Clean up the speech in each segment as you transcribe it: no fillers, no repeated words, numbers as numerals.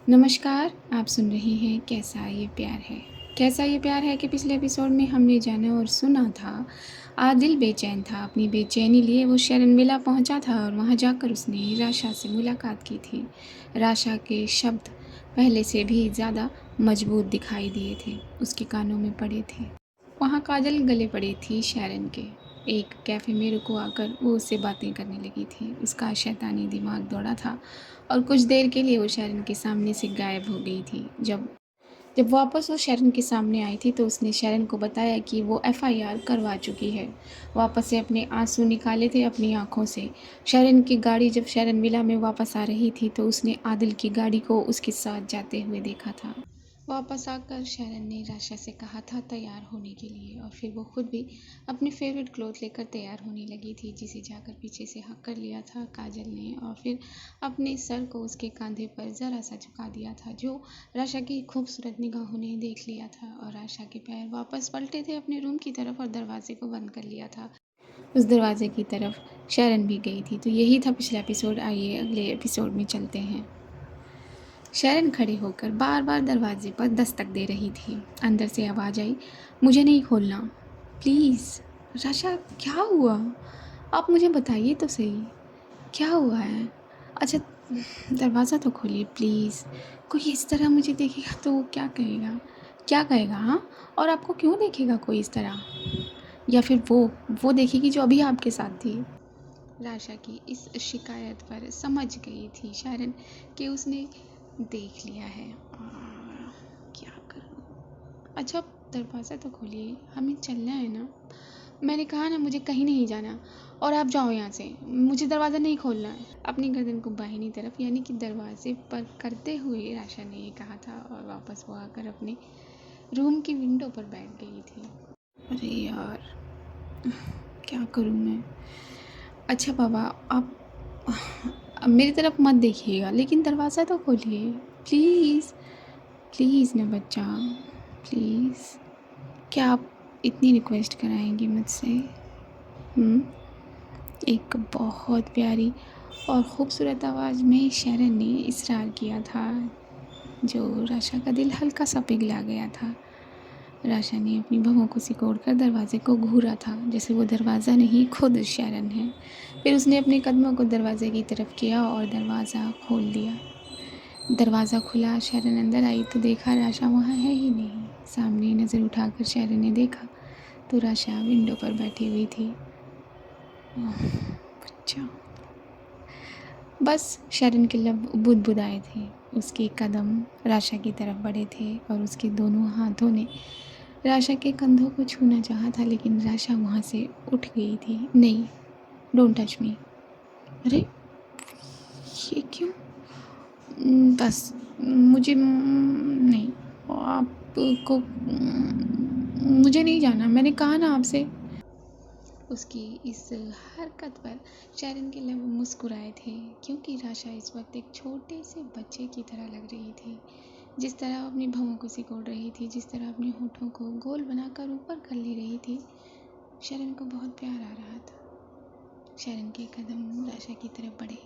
नमस्कार, आप सुन रहे हैं कैसा ये प्यार है। कैसा ये प्यार है कि पिछले एपिसोड में हमने जाना और सुना था, आदिल बेचैन था। अपनी बेचैनी लिए वो शरण विला पहुंचा था और वहां जाकर उसने राशा से मुलाकात की थी। राशा के शब्द पहले से भी ज़्यादा मजबूत दिखाई दिए थे, उसके कानों में पड़े थे। वहाँ काजल गले पड़ी थी शरण के। एक कैफ़े में रुको आकर वो उससे बातें करने लगी थी। उसका शैतानी दिमाग दौड़ा था और कुछ देर के लिए वो शरण के सामने से गायब हो गई थी। जब जब वापस वो शरण के सामने आई थी तो उसने शरण को बताया कि वो एफआईआर करवा चुकी है। वापस से अपने आंसू निकाले थे अपनी आंखों से। शरण की गाड़ी जब शरण विला में वापस आ रही थी तो उसने आदिल की गाड़ी को उसके साथ जाते हुए देखा था। वापस आकर शरण ने राशा से कहा था तैयार होने के लिए और फिर वो खुद भी अपनी फेवरेट क्लॉथ लेकर तैयार होने लगी थी, जिसे जाकर पीछे से हक कर लिया था काजल ने और फिर अपने सर को उसके कंधे पर ज़रा सा झुका दिया था। जो राशा की खूबसूरत निगाहों ने देख लिया था और राशा के पैर वापस पलटे थे अपने रूम की तरफ और दरवाजे को बंद कर लिया था। उस दरवाजे की तरफ शरण भी गई थी। तो यही था पिछला एपिसोड। आइए अगले एपिसोड में चलते हैं। शरण खड़ी होकर बार बार दरवाजे पर दस्तक दे रही थी। अंदर से आवाज़ आई, मुझे नहीं खोलना प्लीज़। राशा क्या हुआ? आप मुझे बताइए तो सही, क्या हुआ है? अच्छा, दरवाज़ा तो खोलिए प्लीज़। कोई इस तरह मुझे देखेगा तो वो क्या कहेगा? क्या कहेगा? हाँ, और आपको क्यों देखेगा कोई इस तरह? या फिर वो देखेगी जो अभी आपके साथ थी। राशा की इस शिकायत पर समझ गई थी शरण कि उसने देख लिया है। क्या करूं? अच्छा, दरवाज़ा तो खोलिए, हमें चलना है ना। मैंने कहा ना मुझे कहीं नहीं जाना और आप जाओ यहाँ से। मुझे दरवाज़ा नहीं खोलना है। अपनी गर्दन को बाहिनी तरफ यानी कि दरवाजे पर करते हुए राशा ने ये कहा था और वापस वो आकर अपने रूम की विंडो पर बैठ गई थी। अरे यार, क्या करूँ मैं? अच्छा बाबा, आप अब मेरी तरफ मत देखिएगा, लेकिन दरवाज़ा तो खोलिए प्लीज़। प्लीज़ ना बच्चा, प्लीज़। क्या आप इतनी रिक्वेस्ट कराएंगी मुझसे? एक बहुत प्यारी और ख़ूबसूरत आवाज़ में शरण ने इसरार किया था, जो राशा का दिल हल्का सा पिघला गया था। राशा ने अपनी भौहों को सिकोड़कर दरवाजे को घूरा था, जैसे वो दरवाज़ा नहीं खुद शरण है। फिर उसने अपने कदमों को दरवाजे की तरफ किया और दरवाज़ा खोल दिया। दरवाज़ा खुला, शरण अंदर आई तो देखा राशा वहाँ है ही नहीं। सामने नज़र उठाकर शरण ने देखा तो राशा विंडो पर बैठी हुई थी। बच्चा। बस शरण के लब बुदबुदाए थे। उसके कदम राशा की तरफ बढ़े थे और उसके दोनों हाथों ने राशा के कंधों को छूना चाहा था, लेकिन राशा वहाँ से उठ गई थी। नहीं, डोंट टच मी। अरे ये क्यों? बस मुझे नहीं, आपको मुझे नहीं जाना, मैंने कहा ना आपसे। उसकी इस हरकत पर शरण के लब मुस्कुराए थे, क्योंकि राशा इस वक्त एक छोटे से बच्चे की तरह लग रही थी। जिस तरह अपनी भौहों को सिकोड़ रही थी, जिस तरह अपने होठों को गोल बनाकर ऊपर कर ले रही थी, शरण को बहुत प्यार आ रहा था। शरण के कदम राशा की तरफ बढ़े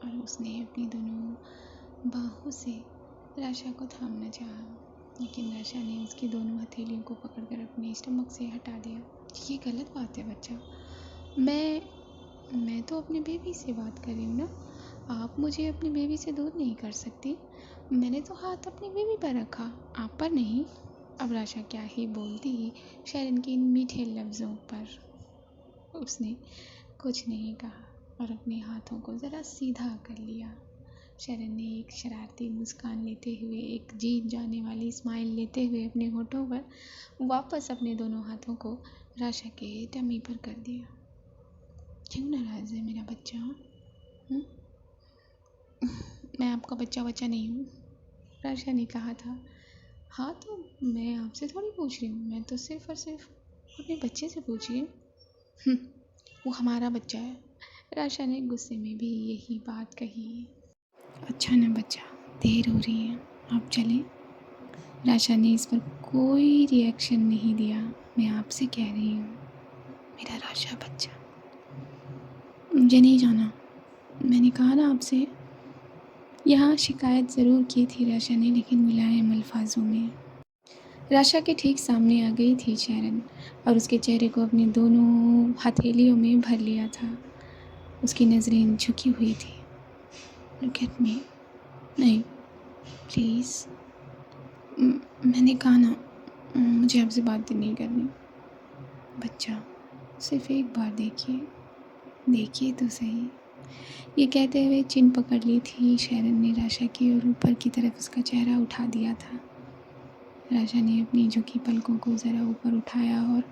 और उसने अपनी दोनों बाहों से राशा को थामना चाहा, लेकिन राशा ने उसकी दोनों हथेलियों को पकड़कर अपने स्टमक से हटा दिया। ये गलत बात है बच्चा। मैं तो अपने बेबी से बात कर रही हूँ ना। आप मुझे अपनी बेबी से दूर नहीं कर सकती। मैंने तो हाथ अपनी बेबी पर रखा, आप पर नहीं। अब राशा क्या ही बोलती, शरण के इन मीठे लफ्ज़ों पर उसने कुछ नहीं कहा और अपने हाथों को ज़रा सीधा कर लिया। शरण ने एक शरारती मुस्कान लेते हुए, एक जीत जाने वाली स्माइल लेते हुए अपने होठों पर वापस अपने दोनों हाथों को राशा के टमी पर कर दिया। क्यों नाराज़ है मेरा बच्चा? मैं आपका बच्चा नहीं हूँ, राशा ने कहा था। हाँ, तो मैं आपसे थोड़ी पूछ रही हूँ, मैं तो सिर्फ़ और सिर्फ अपने बच्चे से पूछ रही हूँ। वो हमारा बच्चा है, राशा ने गुस्से में भी यही बात कही। अच्छा ना बच्चा, देर हो रही है, आप चलें। राशा ने इस पर कोई रिएक्शन नहीं दिया। मैं आपसे कह रही हूँ, मेरा राशा बच्चा, मुझे नहीं जाना। मैंने कहा ना आपसे, यहाँ शिकायत ज़रूर की थी राशा ने, लेकिन मुलायम अल्फाजों में। राशा के ठीक सामने आ गई थी शैरन और उसके चेहरे को अपनी दोनों हथेलियों में भर लिया था। उसकी नज़रें झुकी हुई थी। Look at me. नहीं, प्लीज़। मैंने कहा ना, मुझे आपसे बातें नहीं करनी। बच्चा, सिर्फ एक बार देखिए तो सही। ये कहते हुए चिन पकड़ ली थी शैरन ने राशा की और ऊपर की तरफ उसका चेहरा उठा दिया था। राशा ने अपनी झुकी पलकों को ज़रा ऊपर उठाया और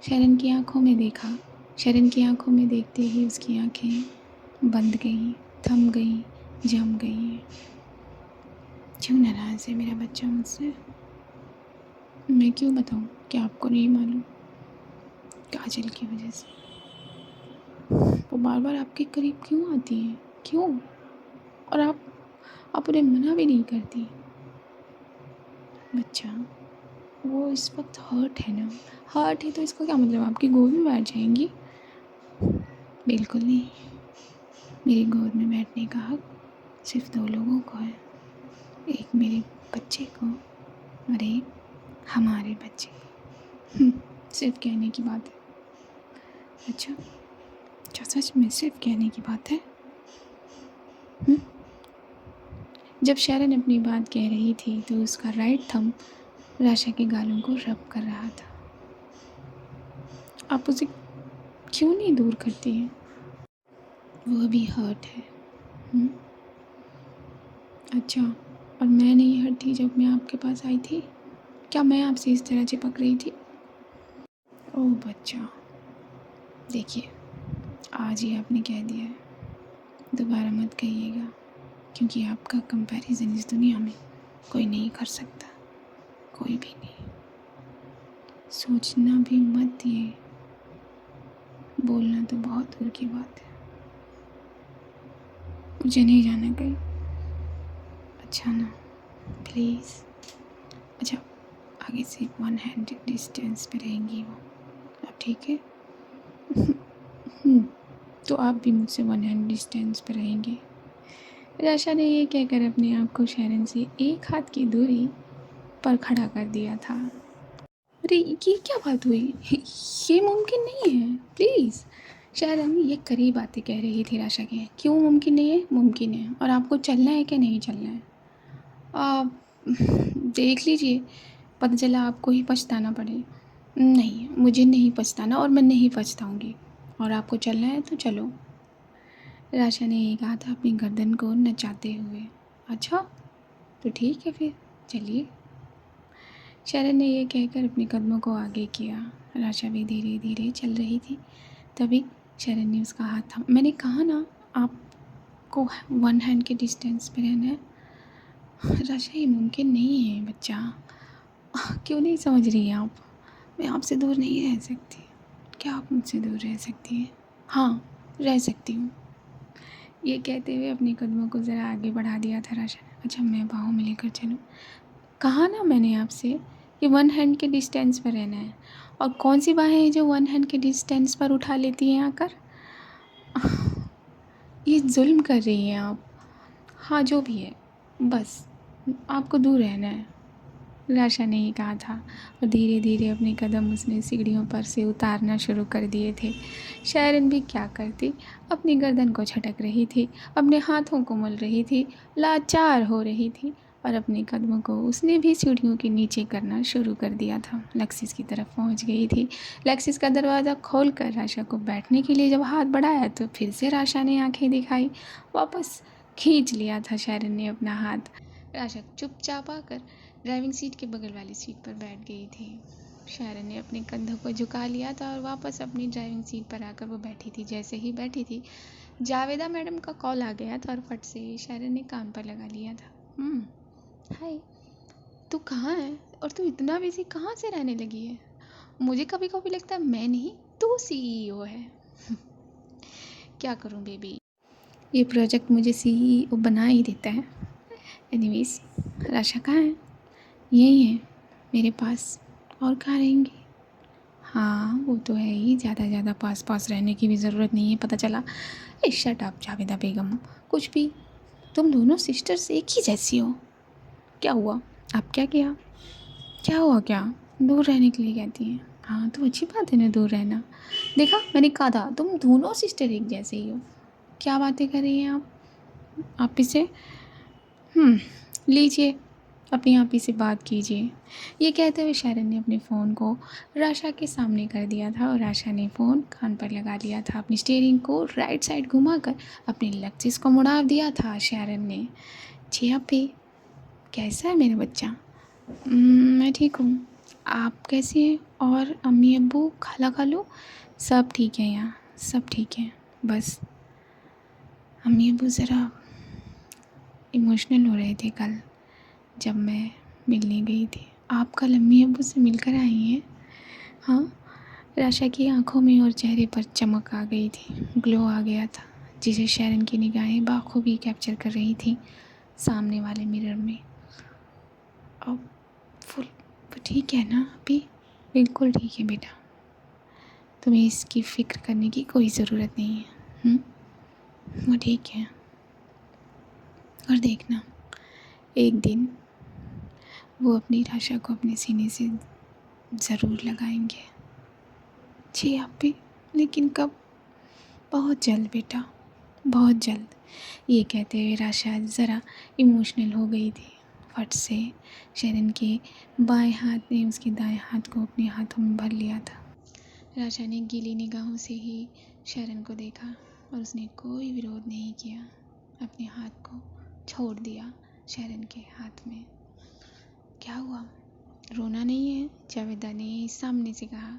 शैरन की आंखों में देखा। शैरन की आंखों में देखते ही उसकी आंखें बंद गईं, थम गईं, जम गईं। क्यों नाराज़ है मेरा बच्चा मुझसे? मैं क्यों बताऊं? क्या आपको नहीं मालूम? काजल की वजह से। वो बार बार आपके करीब क्यों आती है? क्यों? और आप उन्हें मना भी नहीं करती। बच्चा, वो इस वक्त हर्ट है ना। हर्ट है तो इसका क्या मतलब आपकी गोद में बैठ जाएंगी? बिल्कुल नहीं। मेरी गोद में बैठने का हक सिर्फ 2 लोगों को है। एक मेरे बच्चे को और एक हमारे बच्चे को। सिर्फ कहने की बात है। अच्छा, क्या सच में सिर्फ कहने की बात है? जब शैरन अपनी बात कह रही थी तो उसका राइट थंब राशा के गालों को रब कर रहा था। आप उसे क्यों नहीं दूर करती हैं? वो अभी हर्ट है। अच्छा, और मैं नहीं हर्ट थी जब मैं आपके पास आई थी? क्या मैं आपसे इस तरह चिपक रही थी? ओह बच्चा, देखिए, आज ही आपने कह दिया है, दोबारा मत कहिएगा, क्योंकि आपका कंपैरिजन इस दुनिया में कोई नहीं कर सकता, कोई भी नहीं। सोचना भी मत दिए, बोलना तो बहुत दूर की बात है। मुझे नहीं जाना कहीं। अच्छा ना, प्लीज़। अच्छा, आगे से 1 हैंड डिस्टेंस पे रहेंगी वो, अब ठीक है? तो आप भी मुझसे 1 हैंड डिस्टेंस पे रहेंगे। राशा ने ये कहकर अपने आप को शैरन से 1 हाथ की दूरी पर खड़ा कर दिया था। अरे ये क्या बात हुई? ये मुमकिन नहीं है, प्लीज़। शैरन ये करीब बातें कह रही थी राशा के। क्यों मुमकिन नहीं है? मुमकिन है। और आपको चलना है कि नहीं चलना है? आप देख लीजिए, पता चला आपको ही पछताना पड़े। नहीं, मुझे नहीं पछताना और मैं नहीं पछताऊँगी। और आपको चलना है तो चलो। राशा ने ये कहा था अपनी गर्दन को नचाते हुए। अच्छा, तो ठीक है फिर, चलिए। शैरन ने यह कहकर अपने कदमों को आगे किया। राशा भी धीरे धीरे चल रही थी। तभी शैरन ने उसका हाथ थामा। मैंने कहा ना, आपको 1 हैंड के डिस्टेंस पे रहना है। राशा, ये मुमकिन नहीं है बच्चा। क्यों नहीं समझ रही हैं आप? मैं आपसे दूर नहीं रह सकती। क्या आप मुझसे दूर रह सकती हैं? हाँ, रह सकती हूँ। ये कहते हुए अपने कदमों को ज़रा आगे बढ़ा दिया था राशा ने। अच्छा, मैं बाहों में लेकर चलूँ? कहा ना मैंने आपसे कि 1 हैंड के डिस्टेंस पर रहना है। और कौन सी बाहें हैं जो 1 हैंड के डिस्टेंस पर उठा लेती हैं आकर? ये जुल्म कर रही हैं आप। हाँ, जो भी है, बस आपको दूर रहना है। राशा ने ही कहा था और धीरे धीरे अपने कदम उसने सीढ़ियों पर से उतारना शुरू कर दिए थे। शैरन भी क्या करती, अपनी गर्दन को झटक रही थी, अपने हाथों को मल रही थी, लाचार हो रही थी और अपने कदमों को उसने भी सीढ़ियों के नीचे करना शुरू कर दिया था। लेक्सिस की तरफ पहुंच गई थी। लेक्सिस का दरवाज़ा खोलकर राशा को बैठने के लिए जब हाथ बढ़ाया तो फिर से राशा ने आंखें दिखाई। वापस खींच लिया था शैरन ने अपना हाथ। राशा चुपचाप आकर ड्राइविंग सीट के बगल वाली सीट पर बैठ गई थी। शैरन ने अपने कंधों को झुका लिया था और वापस अपनी ड्राइविंग सीट पर आकर वो बैठी थी। जैसे ही बैठी थी, जावेदा मैडम का कॉल आ गया था और फट से शैरन ने कान पर लगा लिया था। हाय, तू कहाँ है? और तू इतना बिजी कहाँ से रहने लगी है? मुझे कभी कभी लगता है मैं नहीं, तू सीईओ है। क्या करूँ बेबी, ये प्रोजेक्ट मुझे सीईओ बना ही देता है। एनीवेज, राशा कहाँ है? यही है मेरे पास, और कहाँ रहेंगी? हाँ, वो तो है ही, ज़्यादा पास रहने की भी ज़रूरत नहीं है, पता चला। शट अप जावेदा बेगम, कुछ भी तुम दोनों सिस्टर्स एक ही जैसी हो। क्या हुआ? आप क्या किया? क्या हुआ? क्या दूर रहने के लिए कहती हैं? हाँ तो अच्छी बात है ना दूर रहना। देखा, मैंने कहा था तुम दोनों सिस्टर एक जैसे ही हो। क्या बातें कर रही हैं आप इसे लीजिए, अपनी आप ही से बात कीजिए। ये कहते हुए शरण ने अपने फ़ोन को राशा के सामने कर दिया था और राशा ने फ़ोन कान पर लगा लिया था। अपनी स्टीयरिंग को राइट साइड घुमाकर अपनी लक्ष्य को मुड़ा दिया था शरण ने। जी आप भी, कैसा है मेरा बच्चा? मैं ठीक हूँ। आप कैसी हैं? और अम्मी अब्बू खाला खालू सब ठीक है? यहाँ सब ठीक है। बस अम्मी अब्बू ज़रा इमोशनल हो रहे थे कल जब मैं मिलने गई थी। आप कल अम्मी अब्बू से मिलकर आई हैं? हाँ। राशा की आंखों में और चेहरे पर चमक आ गई थी, ग्लो आ गया था, जिसे शरण की निगाहें बाखूबी कैप्चर कर रही थी सामने वाले मिरर में। अब फुल वो ठीक है ना अभी? बिल्कुल ठीक है बेटा, तुम्हें इसकी फ़िक्र करने की कोई ज़रूरत नहीं है। वो ठीक है। और देखना, एक दिन वो अपनी राशा को अपने सीने से ज़रूर लगाएंगे। जी आप भी, लेकिन कब? बहुत जल्द बेटा, बहुत जल्द। ये कहते हुए राशा ज़रा इमोशनल हो गई थी। फट से शरण के बाएं हाथ ने उसके दाएं हाथ को अपने हाथों में भर लिया था। राशा ने गीली निगाहों से ही शरण को देखा और उसने कोई विरोध नहीं किया, अपने हाथ को छोड़ दिया शरण के हाथ में। क्या हुआ? रोना नहीं है? जावेदा ने सामने से कहा।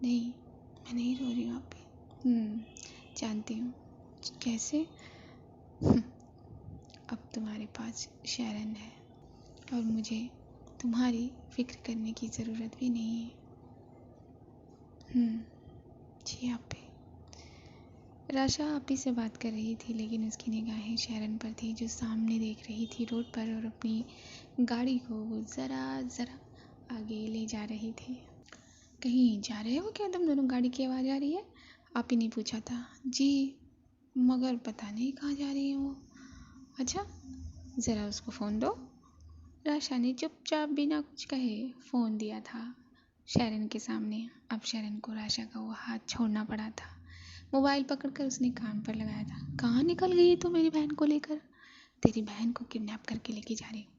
नहीं, मैं नहीं रो रही हूँ आप भी। जानती हूँ। कैसे? अब तुम्हारे पास शरण है और मुझे तुम्हारी फिक्र करने की ज़रूरत भी नहीं है। जी आप भी। राशा आप ही से बात कर रही थी, लेकिन उसकी निगाहें शरण पर थी जो सामने देख रही थी रोड पर, और अपनी गाड़ी को वो ज़रा ज़रा आगे ले जा रही थी। कहीं जा रहे हो क्या तुम दोनों? गाड़ी की आवाज़ आ रही है। आप ही ने पूछा था। जी, मगर पता नहीं कहाँ जा रही है वो। अच्छा, ज़रा उसको फ़ोन दो। राशा ने चुपचाप बिना कुछ कहे फ़ोन दिया था शरण के सामने। अब शरण को राशा का वो हाथ छोड़ना पड़ा था। मोबाइल पकड़कर उसने कान पर लगाया था। कहाँ निकल गई है तू मेरी बहन को लेकर? तेरी बहन को किडनैप करके लेके जा रही हूँ,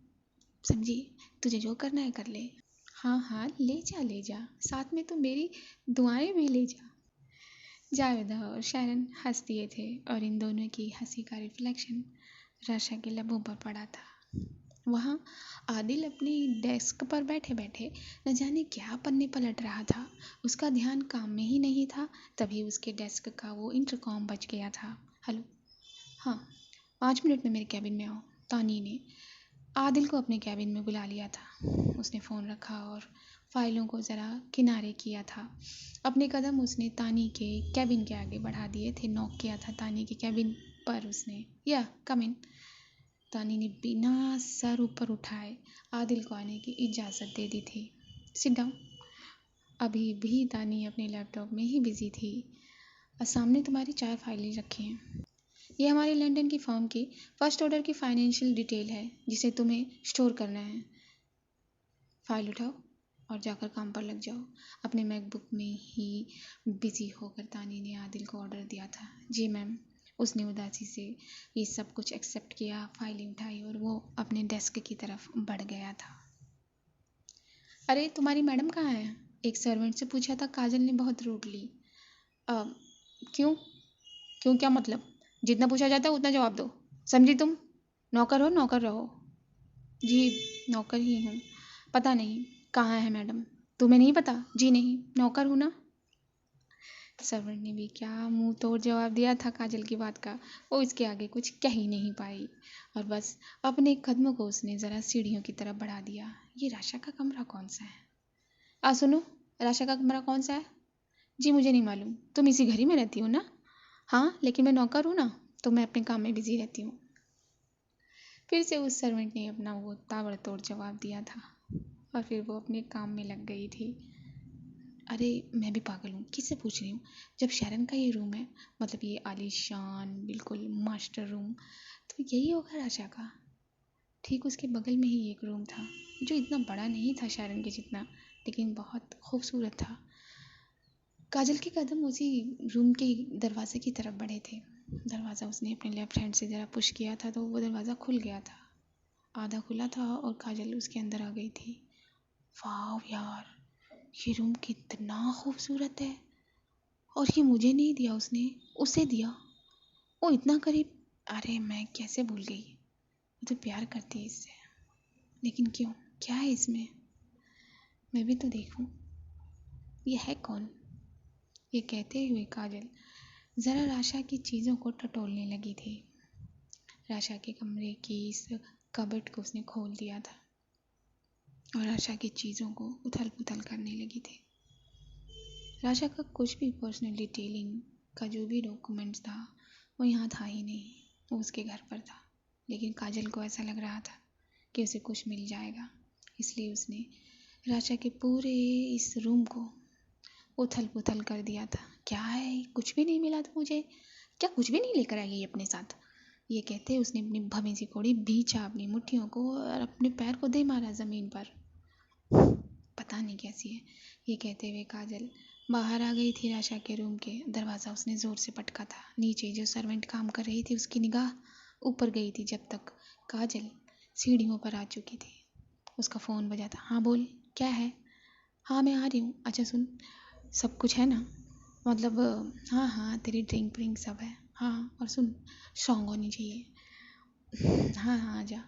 समझी? तुझे जो करना है कर ले। हाँ हाँ, ले जा ले जा, साथ में तो मेरी दुआएं भी ले जा। जावेदा और शरण हंस दिए थे और इन दोनों की हंसी का रिफ्लेक्शन राशा के लबों पर पड़ा था। वहाँ आदिल अपनी डेस्क पर बैठे बैठे न जाने क्या पन्ने पलट रहा था। उसका ध्यान काम में ही नहीं था। तभी उसके डेस्क का वो इंटरकॉम बज गया था। हेलो, हाँ, 5 मिनट में मेरे कैबिन में आओ। तानी ने आदिल को अपने कैबिन में बुला लिया था। उसने फ़ोन रखा और फाइलों को ज़रा किनारे किया था। अपने कदम उसने तानी के कैबिन के आगे बढ़ा दिए थे। नॉक किया था तानी के कैबिन पर उसने। या कम इन। तानी ने बिना सर ऊपर उठाए आदिल को आने की इजाज़त दे दी थी। Sit down. अभी भी तानी अपने लैपटॉप में ही बिजी थी। और सामने तुम्हारी 4 फाइलें रखी हैं। ये हमारी लंदन की फर्म की फर्स्ट ऑर्डर की फाइनेंशियल डिटेल है जिसे तुम्हें स्टोर करना है। फाइल उठाओ और जाकर काम पर लग जाओ। अपने मैकबुक में ही बिजी होकर तानी ने आदिल को ऑर्डर दिया था। जी मैम। उसने उदासी से ये सब कुछ एक्सेप्ट किया, फाइलें उठाई और वो अपने डेस्क की तरफ बढ़ गया था। अरे तुम्हारी मैडम कहाँ है? एक सर्वेंट से पूछा था काजल ने बहुत रूडली। क्यों? क्यों क्या मतलब? जितना पूछा जाता है उतना जवाब दो, समझी तुम? नौकर हो, नौकर रहो। जी नौकर ही हूँ। पता नहीं कहाँ है मैडम? तुम्हें नहीं पता? जी नहीं, नौकर हूँ ना। सर्वेंट ने भी क्या मुंह तोड़ जवाब दिया था काजल की बात का। वो इसके आगे कुछ कह ही नहीं पाई और बस अपने कदमों को उसने ज़रा सीढ़ियों की तरफ बढ़ा दिया। ये राशा का कमरा कौन सा है? सुनो, राशा का कमरा कौन सा है? जी मुझे नहीं मालूम। तुम इसी घर ही में रहती हो ना? हाँ, लेकिन मैं नौकर हूँ ना, तो मैं अपने काम में बिजी रहती हूँ। फिर से उस सर्वेंट ने अपना वो ताबड़तोड़ जवाब दिया था और फिर वो अपने काम में लग गई थी। अरे मैं भी पागल हूँ, किससे पूछ रही हूँ? जब शरण का ये रूम है, मतलब ये आलीशान बिल्कुल मास्टर रूम, तो यही होगा राशा का। ठीक उसके बगल में ही एक रूम था जो इतना बड़ा नहीं था शरण के जितना, लेकिन बहुत खूबसूरत था। काजल के कदम उसी रूम के दरवाजे की तरफ बढ़े थे। दरवाज़ा उसने अपने लेफ्ट हैंड से ज़रा पुश किया था तो वो दरवाज़ा खुल गया था। आधा खुला था और काजल उसके अंदर आ गई थी। वाह यार, ये रूम कितना खूबसूरत है, और ये मुझे नहीं दिया उसने, उसे दिया। वो इतना करीब, अरे मैं कैसे भूल गई। वो तो प्यार करती है इससे, लेकिन क्यों, क्या है इसमें? मैं भी तो देखूं, ये है कौन? ये कहते हुए काजल ज़रा राशा की चीज़ों को टटोलने लगी थी। राशा के कमरे की इस कबर्ड को उसने खोल दिया था और राशा की चीज़ों को उथल पुथल करने लगी थी। राशा का कुछ भी पर्सनल डिटेलिंग का जो भी डॉक्यूमेंट्स था वो यहाँ था ही नहीं, वो उसके घर पर था। लेकिन काजल को ऐसा लग रहा था कि उसे कुछ मिल जाएगा, इसलिए उसने राशा के पूरे इस रूम को उथल पुथल कर दिया था। क्या है, कुछ भी नहीं मिला था मुझे? क्या कुछ भी नहीं लेकर आई ये अपने साथ? ये कहते उसने अपनी भवेंसी कोड़ी भींचा अपनी मुट्ठियों को और अपने पैर को दे मारा ज़मीन पर। पता नहीं कैसी है। ये कहते हुए काजल बाहर आ गई थी राशा के रूम के। दरवाज़ा उसने ज़ोर से पटका था। नीचे जो सर्वेंट काम कर रही थी उसकी निगाह ऊपर गई थी जब तक काजल सीढ़ियों पर आ चुकी थी। उसका फ़ोन बजा था। हाँ बोल, क्या है? हाँ मैं आ रही हूँ। अच्छा सुन, सब कुछ है ना? मतलब हाँ हाँ, तेरी ड्रिंक व्रिंक सब है। हाँ, और सुन, स्ट्रॉन्ग होनी चाहिए। हाँ हाँ, आजा।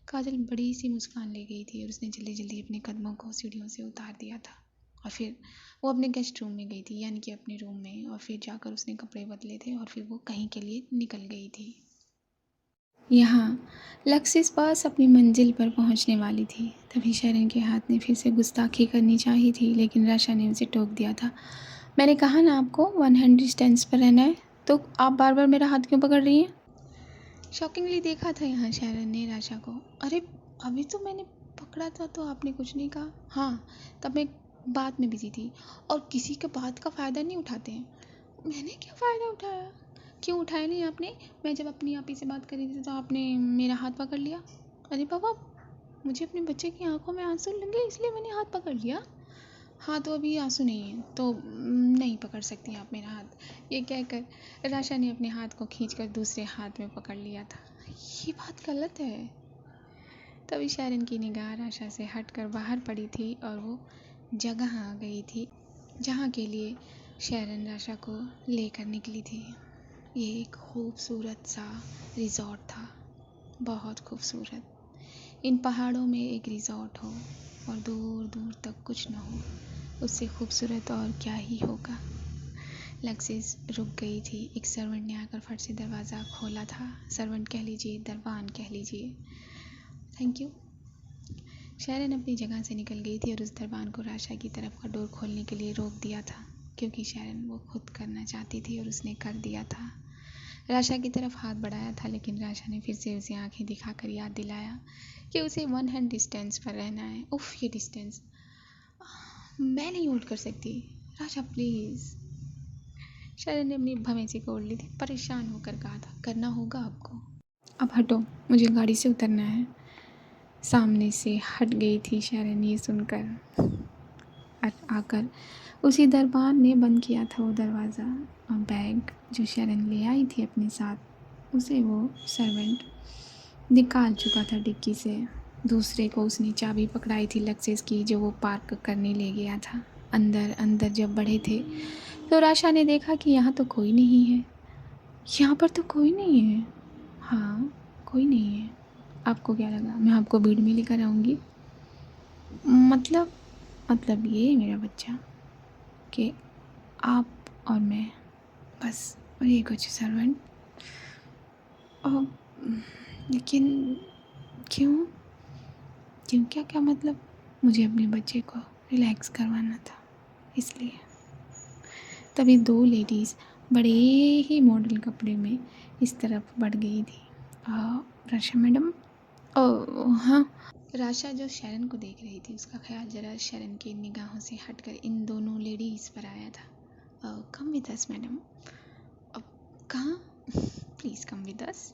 काजल बड़ी सी मुस्कान ले गई थी और उसने जल्दी जल्दी अपने कदमों को सीढ़ियों से उतार दिया था और फिर वो अपने गेस्ट रूम में गई थी, यानी कि अपने रूम में, और फिर जाकर उसने कपड़े बदले थे और फिर वो कहीं के लिए निकल गई थी। यहाँ लक्ष्य बस अपनी मंजिल पर पहुंचने वाली थी, तभी शरण के हाथ ने फिर से गुस्ताखी करनी चाहिए थी, लेकिन राशा ने उसे टोक दिया था। मैंने कहा ना आपको 1 हैंड डिस्टेंस पर रहना है, तो आप बार बार मेरा हाथ क्यों पकड़ रही हैं? शॉकिंगली देखा था यहाँ शरण ने राशा को। अरे अभी तो मैंने पकड़ा था तो आपने कुछ नहीं कहा। हाँ, तब मैं बात में बिजी थी, और किसी के बात का फ़ायदा नहीं उठाते हैं। मैंने क्या फ़ायदा उठाया? क्यों उठाया नहीं आपने? मैं जब अपनी आप ही से बात कर रही थी तो आपने मेरा हाथ पकड़ लिया। अरे बाबा, मुझे अपने बच्चे की आंखों में आंसू लगे इसलिए मैंने हाथ पकड़ लिया। हाँ तो अभी आंसू नहीं है तो नहीं पकड़ सकती आप मेरा हाथ। ये कहकर राशा ने अपने हाथ को खींचकर दूसरे हाथ में पकड़ लिया था। ये बात गलत है। तभी शरण की निगाह राशा से हटकर बाहर पड़ी थी और वो जगह आ गई थी जहाँ के लिए शरण राशा को लेकर निकली थी। ये एक खूबसूरत सा रिज़ॉर्ट था, बहुत खूबसूरत। इन पहाड़ों में एक रिज़ॉर्ट हो और दूर दूर तक कुछ न हो, उससे खूबसूरत और क्या ही होगा। लक्सिस रुक गई थी। एक सर्वेंट ने आकर फट से दरवाज़ा खोला था। सर्वेंट कह लीजिए, दरबान कह लीजिए। Thank you. शरण अपनी जगह से निकल गई थी और उस दरबान को राशा की तरफ का डोर खोलने के लिए रोक दिया था, क्योंकि शरण वो खुद करना चाहती थी और उसने कर दिया था। राशा की तरफ हाथ बढ़ाया था, लेकिन राशा ने फिर से उसे आंखें दिखाकर याद दिलाया कि उसे 1 हैंड डिस्टेंस पर रहना है। उफ, ये डिस्टेंस मैं नहीं होल्ड कर सकती। राशा प्लीज़। शरण ने अपनी भवेंसी को ओढ़ ली थी। परेशान होकर कहा था, करना होगा आपको। अब हटो, मुझे गाड़ी से उतरना है। सामने से हट गई थी शरण ये सुनकर। और आकर उसी दरबान ने बंद किया था वो दरवाज़ा, और बैग जो शरण ले आई थी अपने साथ उसे वो सर्वेंट निकाल चुका था डिक्की से। दूसरे को उसने चाबी पकड़ाई थी लक्सेस की, जो वो पार्क करने ले गया था। अंदर अंदर जब बढ़े थे तो राशा ने देखा कि यहाँ तो कोई नहीं है। यहाँ पर तो कोई नहीं है। हाँ, कोई नहीं है। आपको क्या लगा मैं आपको भीड़ में लेकर आऊँगी? मतलब मतलब ये मेरा बच्चा कि आप और मैं, बस, और ये कुछ सर्वेंट। और लेकिन क्यों? क्यों, क्या क्या मतलब? मुझे अपने बच्चे को रिलैक्स करवाना था, इसलिए। तभी 2 लेडीज़ बड़े ही मॉडल कपड़े में इस तरफ बढ़ गई थी। राशा मैडम। ओह हाँ। राशा जो शरण को देख रही थी उसका ख्याल जरा शरण की निगाहों से हटकर इन दोनों लेडीज़ पर आया था। Come with us madam. अब कहाँ? Please come with us.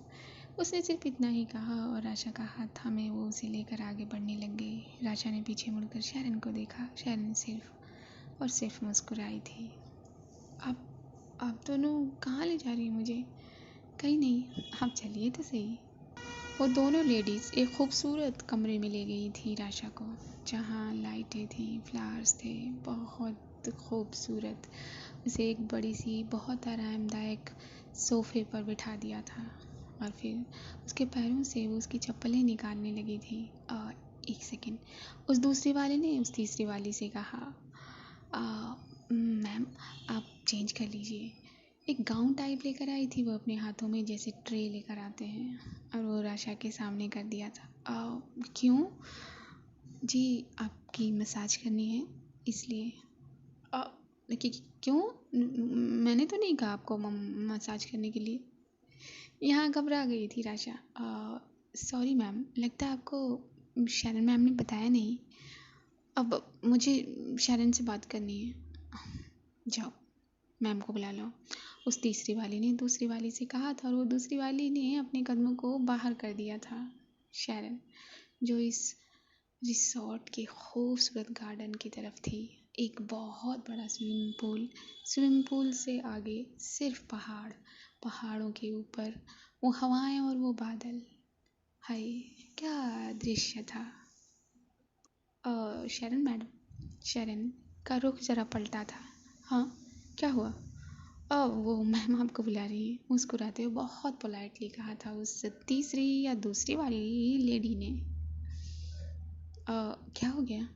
उसने सिर्फ इतना ही कहा और राशा का हाथ थामे वो उसे लेकर आगे बढ़ने लग गई। राशा ने पीछे मुड़कर शरण को देखा। शरण सिर्फ और सिर्फ मुस्कुराई थी। आप दोनों कहाँ ले जा रही हैं मुझे? कहीं नहीं, आप चलिए तो सही। वो दोनों लेडीज़ एक खूबसूरत कमरे में ले गई थी राशा को, जहाँ लाइटें थी, फ्लावर्स थे, बहुत खूबसूरत। उसे एक बड़ी सी बहुत आरामदायक सोफ़े पर बिठा दिया था और फिर उसके पैरों से वो उसकी चप्पलें निकालने लगी थी। एक सेकेंड, उस दूसरी वाले ने उस तीसरी वाली से कहा, मैम आप चेंज कर लीजिए। एक गाउन टाइप लेकर आई थी वो अपने हाथों में, जैसे ट्रे लेकर आते हैं, और वो राशा के सामने कर दिया था। क्यों? जी आपकी मसाज करनी है इसलिए। क्यों? मैंने तो नहीं कहा आपको मसाज करने के लिए। यहाँ घबरा गई थी राशा। सॉरी मैम, लगता है आपको शरण मैम ने बताया नहीं। अब मुझे शरण से बात करनी है। जाओ मैम को बुला लो, उस तीसरी वाली ने दूसरी वाली से कहा था, और वो दूसरी वाली ने अपने कदमों को बाहर कर दिया था। शरण जो इस रिसॉर्ट के खूबसूरत गार्डन की तरफ थी, एक बहुत बड़ा स्विमिंग पूल से आगे सिर्फ पहाड़, पहाड़ों के ऊपर वो हवाएं और वो बादल। हाय क्या दृश्य था। शरण मैडम, शरण का रुख जरा पलटा था। हाँ क्या हुआ? वो मैम आपको बुला रही है, मुस्कुराते हुए बहुत पोलाइटली कहा था उस तीसरी या दूसरी वाली लेडी ने। क्या हो गया?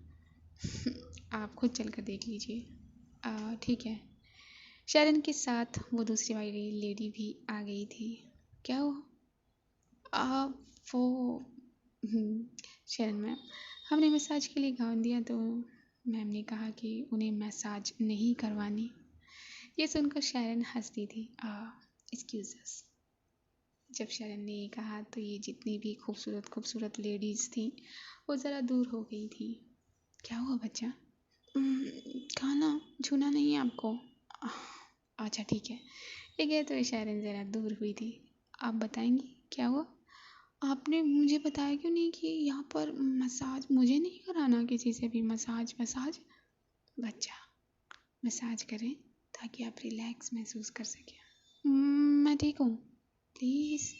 आप खुद चल कर देख लीजिए। ठीक है। शरण के साथ वो दूसरी वाली लेडी भी आ गई थी। क्या हुआ? वो शरण मैम, हमने मसाज के लिए गाउन दिया तो मैम ने कहा कि उन्हें मसाज नहीं करवानी। ये सुनकर शरण हंसती थी। एक्सक्यूज अस। जब शरण ने ये कहा तो ये जितनी भी खूबसूरत खूबसूरत लेडीज़ थी वो ज़रा दूर हो गई थी। क्या हुआ बच्चा? खाना छूना नहीं है आपको? अच्छा ठीक है। ये कहे तो शरण ज़रा दूर हुई थी। आप बताएंगी क्या हुआ? आपने मुझे बताया क्यों नहीं कि यहाँ पर मसाज मुझे नहीं कराना किसी से भी। मसाज बच्चा, मसाज करें ताकि आप रिलैक्स महसूस कर सकें। मैं ठीक हूँ, प्लीज़।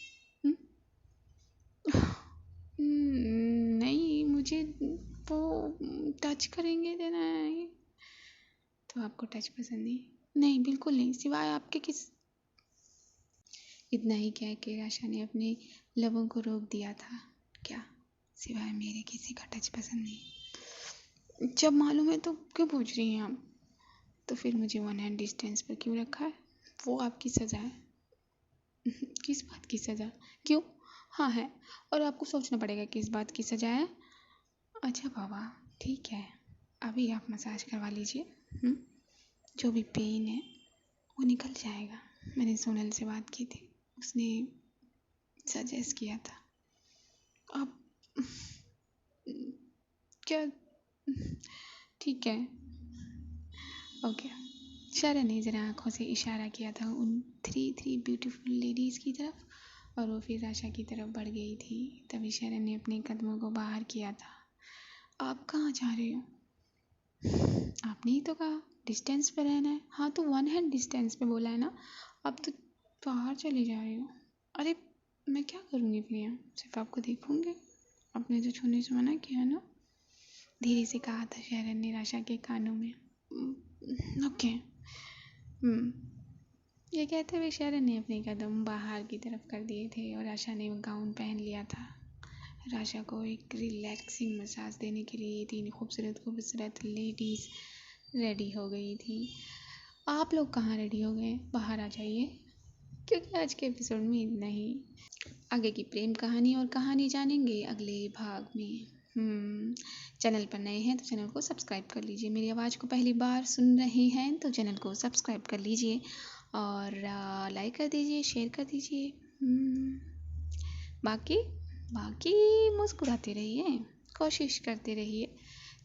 नहीं, मुझे वो टच करेंगे देना है। तो आपको टच पसंद नहीं? नहीं बिल्कुल नहीं, सिवाय आपके किस। इतना ही कह के राशा ने अपने लबों को रोक दिया था। क्या सिवाय मेरे किसी का टच पसंद नहीं? जब मालूम है तो क्यों पूछ रही हैं आप? तो फिर मुझे 1 हैंड डिस्टेंस पर क्यों रखा है? वो आपकी सज़ा है। किस बात की सज़ा? क्यों? हाँ है, और आपको सोचना पड़ेगा किस बात की सज़ा है। अच्छा बाबा ठीक है, अभी आप मसाज करवा लीजिए। जो भी पेन है वो निकल जाएगा। मैंने सोनल से बात की थी, उसने सजेस्ट किया था। आप क्या? ठीक है ओके। शरण ने ज़रा आँखों से इशारा किया था उन थ्री ब्यूटीफुल लेडीज़ की तरफ, और वो फिर आशा की तरफ बढ़ गई थी। तभी शरण ने अपने कदमों को बाहर किया था। आप कहाँ जा रहे हो? आपने ही तो कहा डिस्टेंस पे रहना है। हाँ तो 1 हैंड डिस्टेंस पे बोला है ना। अब तो बाहर चले जा रहे हो। अरे मैं क्या करूँगी फिर यहाँ, सिर्फ आपको देखूँगी। आपने तो छूने से मना किया ना, धीरे से कहा था शरण ने राशा के कानों में। ओके। ये कहते हुए शरण ने अपने कदम बाहर की तरफ कर दिए थे और आशा ने वो गाउन पहन लिया था। राशा को एक रिलैक्सिंग मसाज देने के लिए 3 खूबसूरत खूबसूरत लेडीज़ रेडी हो गई थी। आप लोग कहाँ रेडी हो गए? बाहर आ जाइए, क्योंकि आज के एपिसोड में इतना ही। आगे की प्रेम कहानी और कहानी जानेंगे अगले भाग में। चैनल पर नए हैं तो चैनल को सब्सक्राइब कर लीजिए। मेरी आवाज़ को पहली बार सुन रहे हैं तो चैनल को सब्सक्राइब कर लीजिए और लाइक कर दीजिए, शेयर कर दीजिए। बाकी मुस्कुराते रहिए, कोशिश करते रहिए।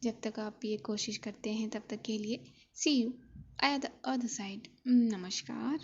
जब तक आप ये कोशिश करते हैं तब तक के लिए see you at the other side. नमस्कार।